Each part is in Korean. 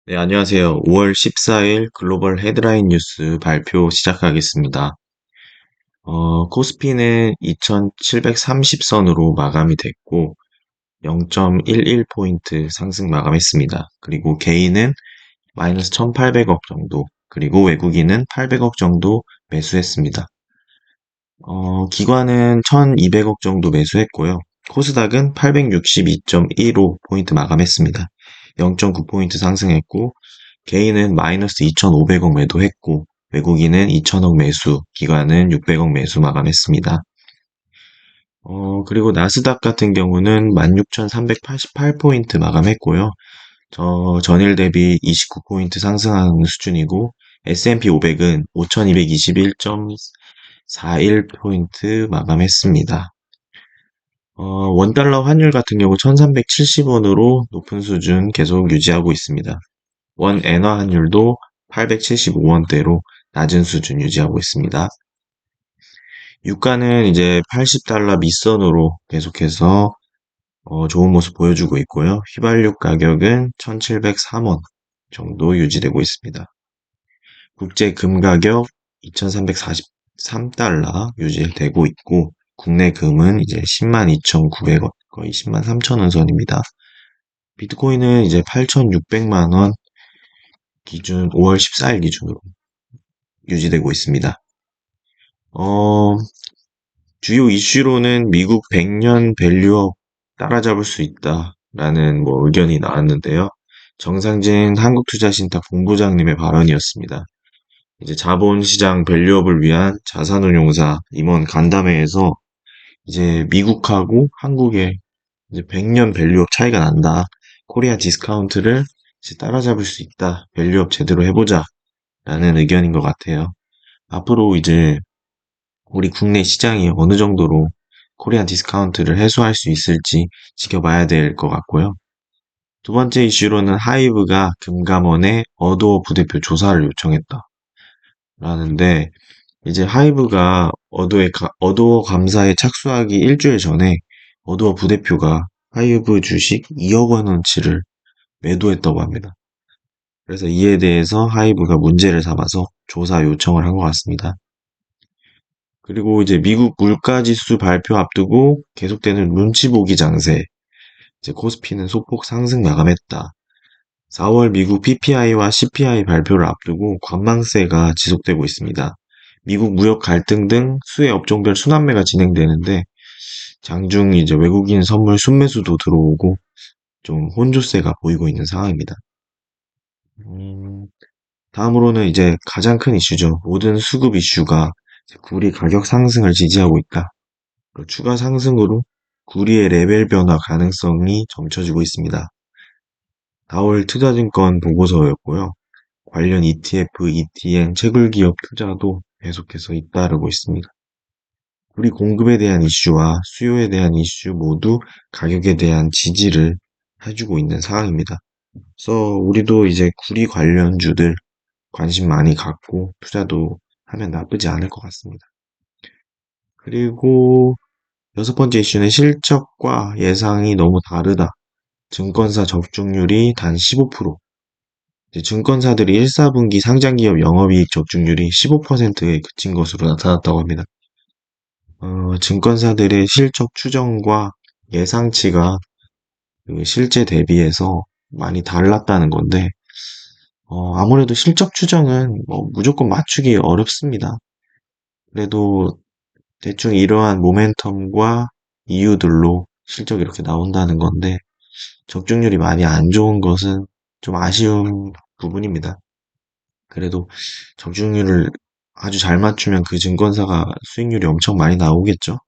네, 안녕하세요. 5월 14일 글로벌 헤드라인 뉴스 발표 시작하겠습니다. 코스피는 2730선으로 마감이 됐고, 0.11포인트 상승 마감했습니다. 그리고 개인은 마이너스 1800억 정도, 그리고 외국인은 800억 정도 매수했습니다. 기관은 1200억 정도 매수했고요. 코스닥은 862.15포인트 마감했습니다. 0.9포인트 상승했고, 개인은 마이너스 2,500억 매도했고, 외국인은 2,000억 매수, 기관은 600억 매수 마감했습니다. 그리고 나스닥 같은 경우는 16,388포인트 마감했고요. 전일 대비 29포인트 상승한 수준이고, S&P 500은 5,221.41포인트 마감했습니다. 원달러 환율 같은 경우 1370원으로 높은 수준 계속 유지하고 있습니다. 원 엔화 환율도 875원대로 낮은 수준 유지하고 있습니다. 유가는 이제 80달러 밑선으로 계속해서 좋은 모습 보여주고 있고요. 휘발유 가격은 1703원 정도 유지되고 있습니다. 국제 금 가격 2343달러 유지되고 있고, 국내 금은 이제 10만 2,900원, 거의 10만 3천원 선입니다. 비트코인은 이제 8,600만 원 기준, 5월 14일 기준으로 유지되고 있습니다. 어, 주요 이슈로는 미국 100년 밸류업 따라잡을 수 있다라는 의견이 나왔는데요. 정상진 한국투자신탁 본부장님의 발언이었습니다. 이제 자본시장 밸류업을 위한 자산운용사 임원 간담회에서 이제 미국하고 한국의 이제 100년 밸류업 차이가 난다. 코리아 디스카운트를 이제 따라잡을 수 있다. 밸류업 제대로 해보자. 라는 의견인 것 같아요. 앞으로 이제 우리 국내 시장이 어느 정도로 코리안 디스카운트를 해소할 수 있을지 지켜봐야 될 것 같고요. 두 번째 이슈로는 하이브가 금감원에 어도어 부대표 조사를 요청했다. 라는데, 이제 하이브가 어도어 감사에 착수하기 일주일 전에 어도어 부대표가 하이브 주식 2억 원어치를 매도했다고 합니다. 그래서 이에 대해서 하이브가 문제를 삼아서 조사 요청을 한 것 같습니다. 그리고 이제 미국 물가지수 발표 앞두고 계속되는 눈치 보기 장세. 이제 코스피는 소폭 상승 마감했다. 4월 미국 PPI와 CPI 발표를 앞두고 관망세가 지속되고 있습니다. 미국 무역 갈등 등 수혜 업종별 순환매가 진행되는데, 장중 이제 외국인 선물 순매수도 들어오고 좀 혼조세가 보이고 있는 상황입니다. 음, 다음으로는 이제 가장 큰 이슈죠. 모든 수급 이슈가 구리 가격 상승을 지지하고 있다. 추가 상승으로 구리의 레벨 변화 가능성이 점쳐지고 있습니다. 4월 투자증권 보고서였고요. 관련 ETF, ETN, 채굴기업 투자도 계속해서 잇따르고 있습니다. 구리 공급에 대한 이슈와 수요에 대한 이슈 모두 가격에 대한 지지를 해주고 있는 상황입니다. 그래서 우리도 이제 구리 관련주들 관심 많이 갖고 투자도 하면 나쁘지 않을 것 같습니다. 그리고 여섯 번째 이슈는 실적과 예상이 너무 다르다. 증권사 적중률이 단 15%. 이제 증권사들이 1, 4분기 상장기업 영업이익 적중률이 15%에 그친 것으로 나타났다고 합니다. 증권사들의 실적 추정과 예상치가 그 실제 대비해서 많이 달랐다는 건데, 아무래도 실적 추정은 무조건 맞추기 어렵습니다. 그래도 대충 이러한 모멘텀과 이유들로 실적이 이렇게 나온다는 건데, 적중률이 많이 안 좋은 것은 좀 아쉬운 부분입니다. 그래도 적중률을 아주 잘 맞추면 그 증권사가 수익률이 엄청 많이 나오겠죠?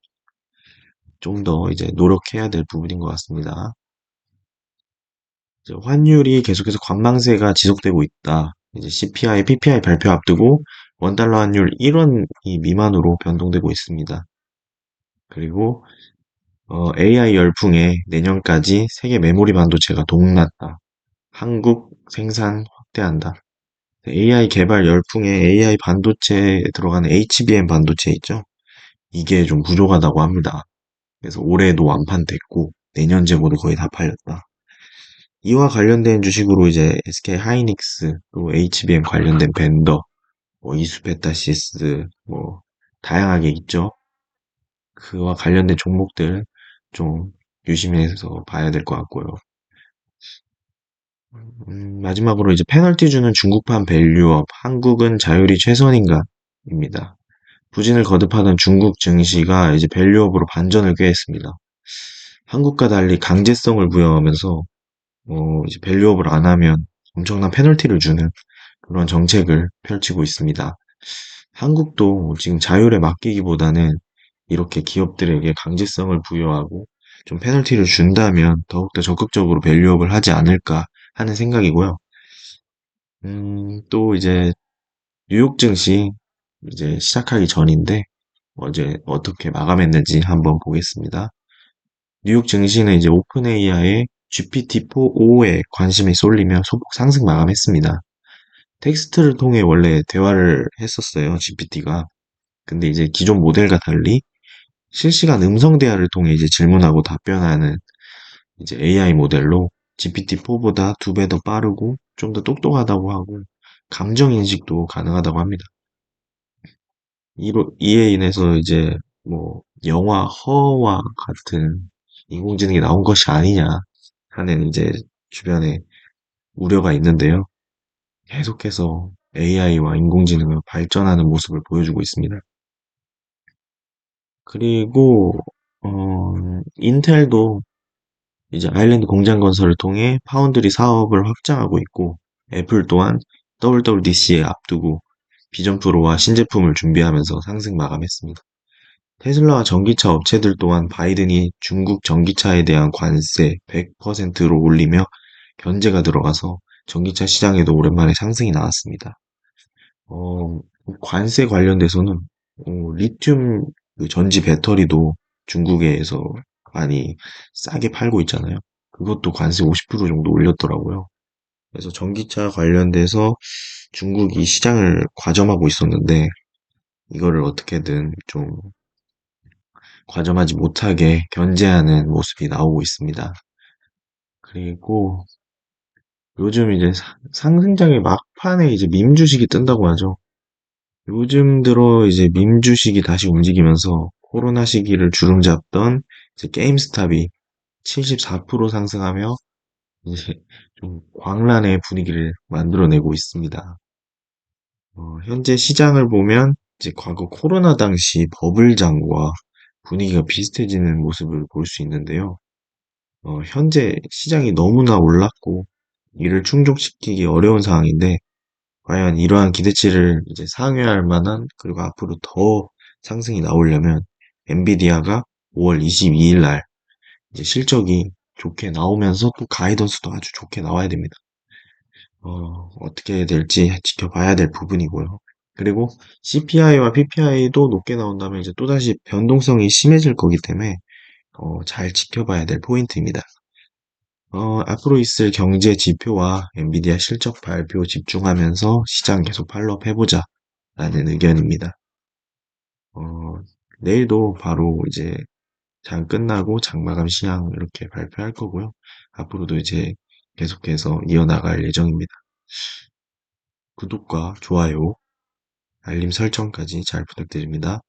좀 더 이제 노력해야 될 부분인 것 같습니다. 이제 환율이 계속해서 관망세가 지속되고 있다. 이제 CPI, PPI 발표 앞두고 원달러 환율 1원 미만으로 변동되고 있습니다. 그리고 AI 열풍에 내년까지 세계 메모리 반도체가 동났다. 한국 생산 확대한다. AI 개발 열풍에 AI 반도체에 들어가는 HBM 반도체 있죠? 이게 좀 부족하다고 합니다. 그래서 올해도 완판됐고 내년 재고도 거의 다 팔렸다. 이와 관련된 주식으로 이제 SK 하이닉스, 또 HBM 관련된 벤더, 뭐 이수페타시스, 뭐 다양하게 있죠. 그와 관련된 종목들 좀 유심해서 봐야 될 것 같고요. 마지막으로 이제 페널티 주는 중국판 밸류업, 한국은 자율이 최선인가입니다. 부진을 거듭하던 중국 증시가 이제 밸류업으로 반전을 꾀했습니다. 한국과 달리 강제성을 부여하면서 이제 밸류업을 안 하면 엄청난 페널티를 주는 그런 정책을 펼치고 있습니다. 한국도 지금 자율에 맡기기보다는 이렇게 기업들에게 강제성을 부여하고 좀 페널티를 준다면 더욱더 적극적으로 밸류업을 하지 않을까 하는 생각이고요. 또 이제 뉴욕 증시 이제 시작하기 전인데 어제 어떻게 마감했는지 한번 보겠습니다. 뉴욕 증시는 이제 오픈 AI의 GPT-4-5에 관심이 쏠리며 소폭 상승 마감했습니다. 텍스트를 통해 원래 대화를 했었어요, GPT가. 근데 이제 기존 모델과 달리 실시간 음성 대화를 통해 이제 질문하고 답변하는 이제 AI 모델로 GPT-4보다 2배 더 빠르고 좀 더 똑똑하다고 하고 감정 인식도 가능하다고 합니다. 이에 인해서 이제 뭐 영화 허와 같은 인공지능이 나온 것이 아니냐 하는 이제 주변에 우려가 있는데요. 계속해서 AI와 인공지능은 발전하는 모습을 보여주고 있습니다. 그리고 인텔도 이제 아일랜드 공장 건설을 통해 파운드리 사업을 확장하고 있고 애플 또한 WWDC에 앞두고 비전 프로와 신제품을 준비하면서 상승 마감했습니다. 테슬라와 전기차 업체들 또한 바이든이 중국 전기차에 대한 관세 100%로 올리며 견제가 들어가서 전기차 시장에도 오랜만에 상승이 나왔습니다. 어, 관세 관련돼서는 리튬 그 전지 배터리도 중국에서 많이 싸게 팔고 있잖아요. 그것도 관세 50% 정도 올렸더라고요. 그래서 전기차 관련돼서 중국이 시장을 과점하고 있었는데 이거를 어떻게든 좀 과점하지 못하게 견제하는 모습이 나오고 있습니다. 그리고 요즘 이제 상승장의 막판에 이제 밈 주식이 뜬다고 하죠. 요즘 들어 이제 밈 주식이 다시 움직이면서 코로나 시기를 주름잡던 이제 게임스탑이 74% 상승하며 이제 좀 광란의 분위기를 만들어내고 있습니다. 현재 시장을 보면 이제 과거 코로나 당시 버블장과 분위기가 비슷해지는 모습을 볼 수 있는데요. 현재 시장이 너무나 올랐고 이를 충족시키기 어려운 상황인데 과연 이러한 기대치를 이제 상회할 만한 그리고 앞으로 더 상승이 나오려면 엔비디아가 5월 22일 날 이제 실적이 좋게 나오면서 또 가이던스도 아주 좋게 나와야 됩니다. 어떻게 될지 지켜봐야 될 부분이고요. 그리고 CPI와 PPI도 높게 나온다면 이제 또다시 변동성이 심해질 거기 때문에 잘 지켜봐야 될 포인트입니다. 앞으로 있을 경제 지표와 엔비디아 실적 발표 집중하면서 시장 계속 팔로업 해보자 라는 의견입니다. 어, 내일도 바로 이제 장 끝나고 장마감 시향 이렇게 발표할 거고요. 앞으로도 이제 계속해서 이어나갈 예정입니다. 구독과 좋아요, 알림 설정까지 잘 부탁드립니다.